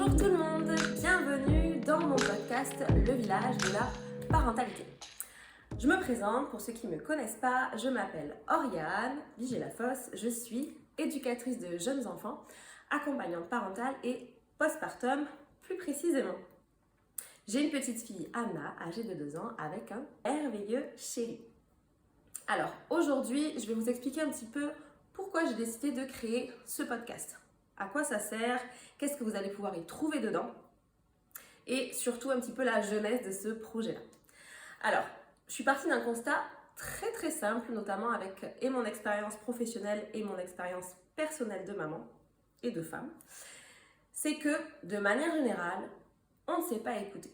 Bonjour tout le monde, bienvenue dans mon podcast Le village de la parentalité. Je me présente, pour ceux qui ne me connaissent pas, je m'appelle Oriane Vigée-Lafosse, je suis éducatrice de jeunes enfants, accompagnante parentale et postpartum plus précisément. J'ai une petite fille, Anna, âgée de 2 ans, avec un merveilleux chéri. Alors aujourd'hui, je vais vous expliquer un petit peu pourquoi j'ai décidé de créer ce podcast. À quoi ça sert, qu'est-ce que vous allez pouvoir y trouver dedans et surtout un petit peu la genèse de ce projet-là. Alors, je suis partie d'un constat très simple, notamment avec et mon expérience professionnelle et mon expérience personnelle de maman et de femme. C'est que de manière générale, on ne sait pas écouter.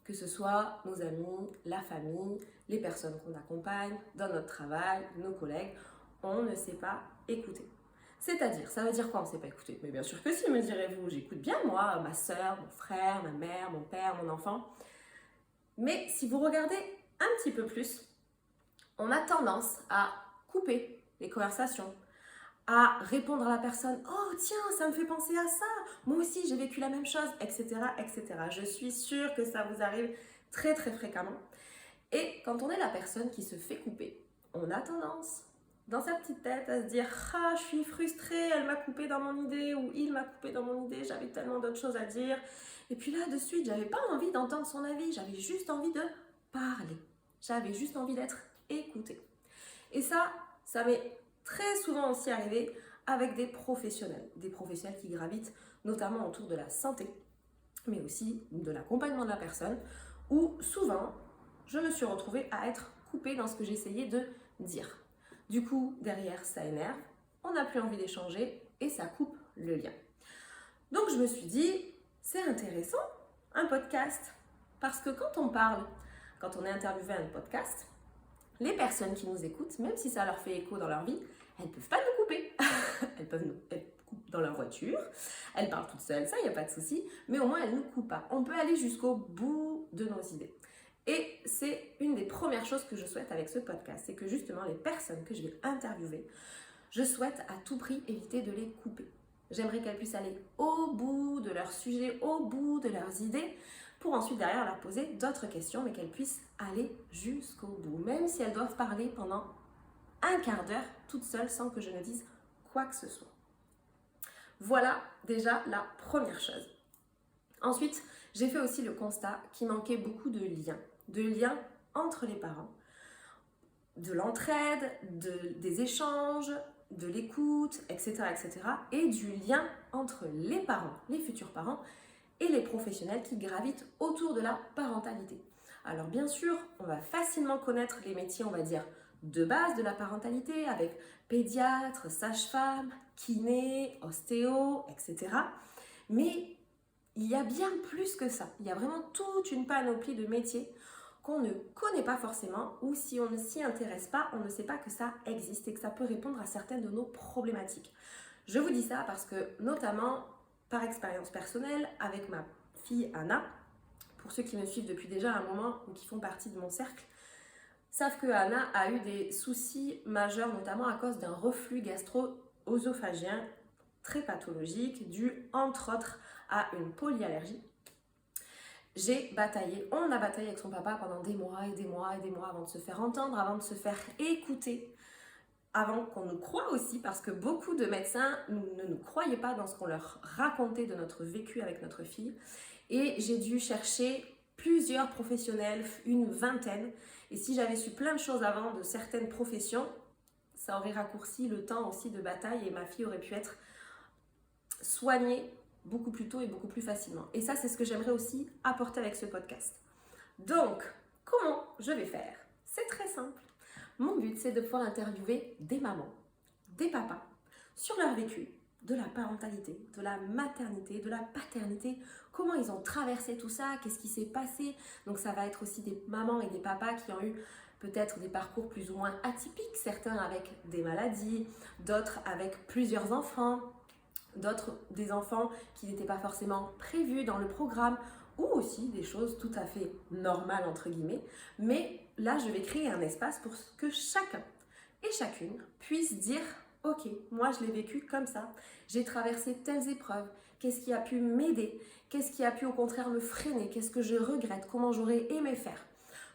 Que ce soit nos amis, la famille, les personnes qu'on accompagne, dans notre travail, nos collègues, on ne sait pas écouter. C'est-à-dire, ça veut dire quoi on ne sait pas écouter? Mais bien sûr que si, me direz-vous, j'écoute bien moi, ma soeur, mon frère, ma mère, mon père, mon enfant. Mais si vous regardez un petit peu plus, on a tendance à couper les conversations, à répondre à la personne « Oh tiens, ça me fait penser à ça, moi aussi j'ai vécu la même chose, etc. etc. » Je suis sûre que ça vous arrive très fréquemment. Et quand on est la personne qui se fait couper, on a tendance dans sa petite tête à se dire « Ah, je suis frustrée, elle m'a coupé dans mon idée » ou « Il m'a coupé dans mon idée, j'avais tellement d'autres choses à dire. » Et puis là, de suite, j'avais pas envie d'entendre son avis, j'avais juste envie de parler. J'avais juste envie d'être écoutée. Et ça m'est très souvent aussi arrivé avec des professionnels qui gravitent notamment autour de la santé, mais aussi de l'accompagnement de la personne, où souvent, je me suis retrouvée à être coupée dans ce que j'essayais de dire. Du coup, derrière, ça énerve, on n'a plus envie d'échanger et ça coupe le lien. Donc je me suis dit, c'est intéressant, un podcast, parce que quand on parle, quand on est interviewé à un podcast, les personnes qui nous écoutent, même si ça leur fait écho dans leur vie, elles ne peuvent pas nous couper. Elles coupent dans leur voiture, elles parlent toutes seules, ça, il n'y a pas de souci, mais au moins elles ne nous coupent pas. On peut aller jusqu'au bout de nos idées. Et c'est une des premières choses que je souhaite avec ce podcast, c'est que justement les personnes que je vais interviewer, je souhaite à tout prix éviter de les couper. J'aimerais qu'elles puissent aller au bout de leur sujet, au bout de leurs idées, pour ensuite derrière leur poser d'autres questions, mais qu'elles puissent aller jusqu'au bout, même si elles doivent parler pendant un quart d'heure toutes seules sans que je ne dise quoi que ce soit. Voilà déjà la première chose. Ensuite, j'ai fait aussi le constat qu'il manquait beaucoup de liens entre les parents, de l'entraide, des échanges, de l'écoute, etc., et du lien entre les parents, les futurs parents, et les professionnels qui gravitent autour de la parentalité. Alors bien sûr, on va facilement connaître les métiers, on va dire, de base de la parentalité, avec pédiatre, sage-femme, kiné, ostéo, etc. Mais il y a bien plus que ça. Il y a vraiment toute une panoplie de métiers qu'on ne connaît pas forcément, ou si on ne s'y intéresse pas, on ne sait pas que ça existe et que ça peut répondre à certaines de nos problématiques. Je vous dis ça parce que, notamment, par expérience personnelle, avec ma fille Anna, pour ceux qui me suivent depuis déjà un moment ou qui font partie de mon cercle, savent que Anna a eu des soucis majeurs, notamment à cause d'un reflux gastro-œsophagien très pathologique, dû entre autres à une polyallergie. On a bataillé avec son papa pendant des mois avant de se faire entendre, avant de se faire écouter, avant qu'on nous croie aussi, parce que beaucoup de médecins ne nous croyaient pas dans ce qu'on leur racontait de notre vécu avec notre fille. Et j'ai dû chercher plusieurs professionnels, une vingtaine. Et si j'avais su plein de choses avant de certaines professions, ça aurait raccourci le temps aussi de bataille et ma fille aurait pu être soignée beaucoup plus tôt et beaucoup plus facilement. Et ça, c'est ce que j'aimerais aussi apporter avec ce podcast. Donc, comment je vais faire? C'est très simple. Mon but, c'est de pouvoir interviewer des mamans, des papas, sur leur vécu de la parentalité, de la maternité, de la paternité, comment ils ont traversé tout ça, qu'est-ce qui s'est passé. Donc ça va être aussi des mamans et des papas qui ont eu peut-être des parcours plus ou moins atypiques, certains avec des maladies, d'autres avec plusieurs enfants, d'autres des enfants qui n'étaient pas forcément prévus dans le programme, ou aussi des choses tout à fait normales entre guillemets. Mais là, je vais créer un espace pour que chacun et chacune puisse dire « Ok, moi je l'ai vécu comme ça, j'ai traversé telles épreuves, qu'est-ce qui a pu m'aider, qu'est-ce qui a pu au contraire me freiner, qu'est-ce que je regrette, comment j'aurais aimé faire.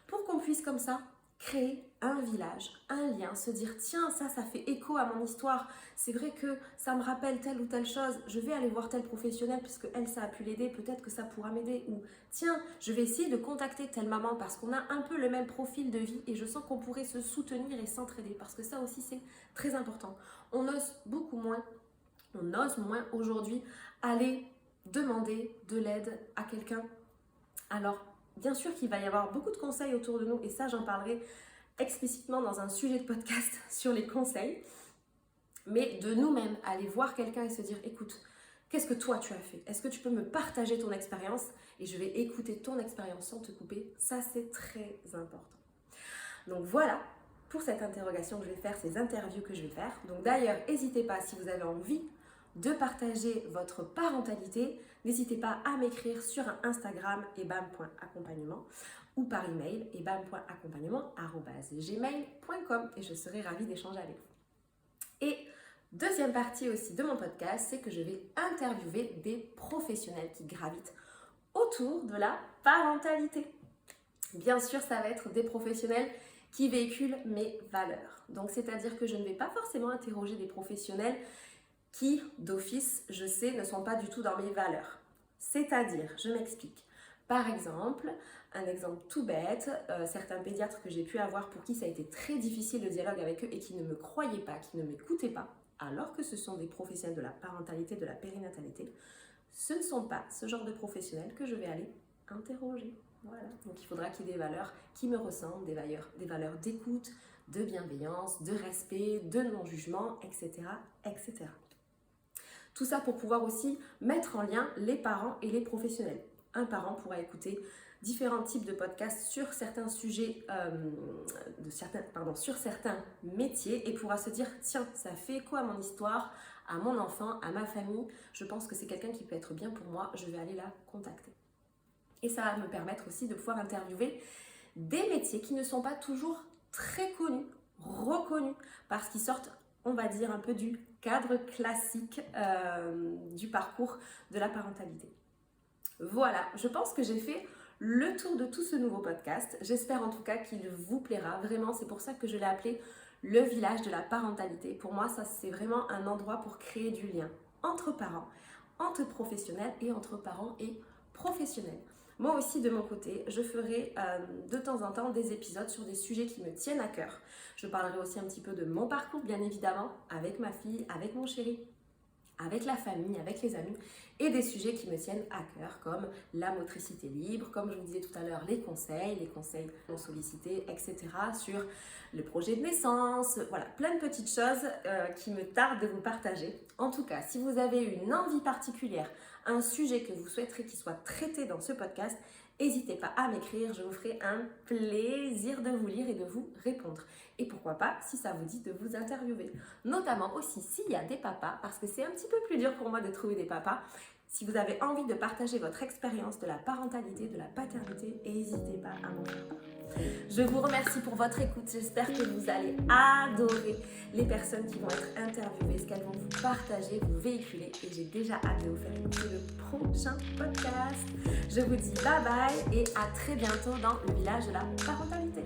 Pour qu'on puisse comme ça créer un village, un lien, se dire tiens ça fait écho à mon histoire, c'est vrai que ça me rappelle telle ou telle chose, je vais aller voir tel professionnel puisque elle ça a pu l'aider, peut-être que ça pourra m'aider, ou tiens je vais essayer de contacter telle maman parce qu'on a un peu le même profil de vie et je sens qu'on pourrait se soutenir et s'entraider, parce que ça aussi c'est très important. On ose moins aujourd'hui aller demander de l'aide à quelqu'un. Alors bien sûr qu'il va y avoir beaucoup de conseils autour de nous et ça j'en parlerai explicitement dans un sujet de podcast sur les conseils, mais de nous-mêmes aller voir quelqu'un et se dire écoute, qu'est-ce que toi tu as fait? Est-ce que tu peux me partager ton expérience? Et je vais écouter ton expérience sans te couper, ça c'est très important. Donc voilà pour cette interrogation que je vais faire, ces interviews que je vais faire. Donc d'ailleurs, n'hésitez pas si vous avez envie de partager votre parentalité, n'hésitez pas à m'écrire sur un Instagram ebam.accompagnement ou par email ebam.accompagnement@gmail.com et je serai ravie d'échanger avec vous. Et deuxième partie aussi de mon podcast, c'est que je vais interviewer des professionnels qui gravitent autour de la parentalité. Bien sûr, ça va être des professionnels qui véhiculent mes valeurs. Donc, c'est-à-dire que je ne vais pas forcément interroger des professionnels qui, d'office, je sais, ne sont pas du tout dans mes valeurs. C'est-à-dire, je m'explique. Par exemple, un exemple tout bête, certains pédiatres que j'ai pu avoir pour qui ça a été très difficile le dialogue avec eux et qui ne me croyaient pas, qui ne m'écoutaient pas, alors que ce sont des professionnels de la parentalité, de la périnatalité, ce ne sont pas ce genre de professionnels que je vais aller interroger. Voilà. Donc il faudra qu'il y ait des valeurs qui me ressemblent, des valeurs d'écoute, de bienveillance, de respect, de non-jugement, etc., etc. Tout ça pour pouvoir aussi mettre en lien les parents et les professionnels. Un parent pourra écouter différents types de podcasts sur certains sujets, sur certains métiers et pourra se dire tiens, ça fait écho à mon histoire, à mon enfant, à ma famille, je pense que c'est quelqu'un qui peut être bien pour moi, je vais aller la contacter. Et ça va me permettre aussi de pouvoir interviewer des métiers qui ne sont pas toujours très connus, reconnus, parce qu'ils sortent, on va dire, un peu du cadre classique du parcours de la parentalité. Voilà, je pense que j'ai fait le tour de tout ce nouveau podcast. J'espère en tout cas qu'il vous plaira. Vraiment, c'est pour ça que je l'ai appelé le village de la parentalité. Pour moi, ça c'est vraiment un endroit pour créer du lien entre parents, entre professionnels et entre parents et professionnels. Moi aussi, de mon côté, je ferai de temps en temps des épisodes sur des sujets qui me tiennent à cœur. Je parlerai aussi un petit peu de mon parcours, bien évidemment, avec ma fille, avec mon chéri, avec la famille, avec les amis, et des sujets qui me tiennent à cœur, comme la motricité libre, comme je vous disais tout à l'heure, les conseils non sollicités, etc., sur le projet de naissance, voilà, plein de petites choses qui me tardent de vous partager. En tout cas, si vous avez une envie particulière, un sujet que vous souhaiterez qu'il soit traité dans ce podcast, n'hésitez pas à m'écrire, je vous ferai un plaisir de vous lire et de vous répondre. Et pourquoi pas, si ça vous dit, de vous interviewer. Notamment aussi s'il y a des papas, parce que c'est un petit peu plus dur pour moi de trouver des papas. Si vous avez envie de partager votre expérience de la parentalité, de la paternité, n'hésitez pas à m'en faire part. Je vous remercie pour votre écoute. J'espère que vous allez adorer les personnes qui vont être interviewées, ce qu'elles vont vous partager, vous véhiculer. Et j'ai déjà hâte de vous faire écouter le prochain podcast. Je vous dis bye bye et à très bientôt dans le village de la parentalité.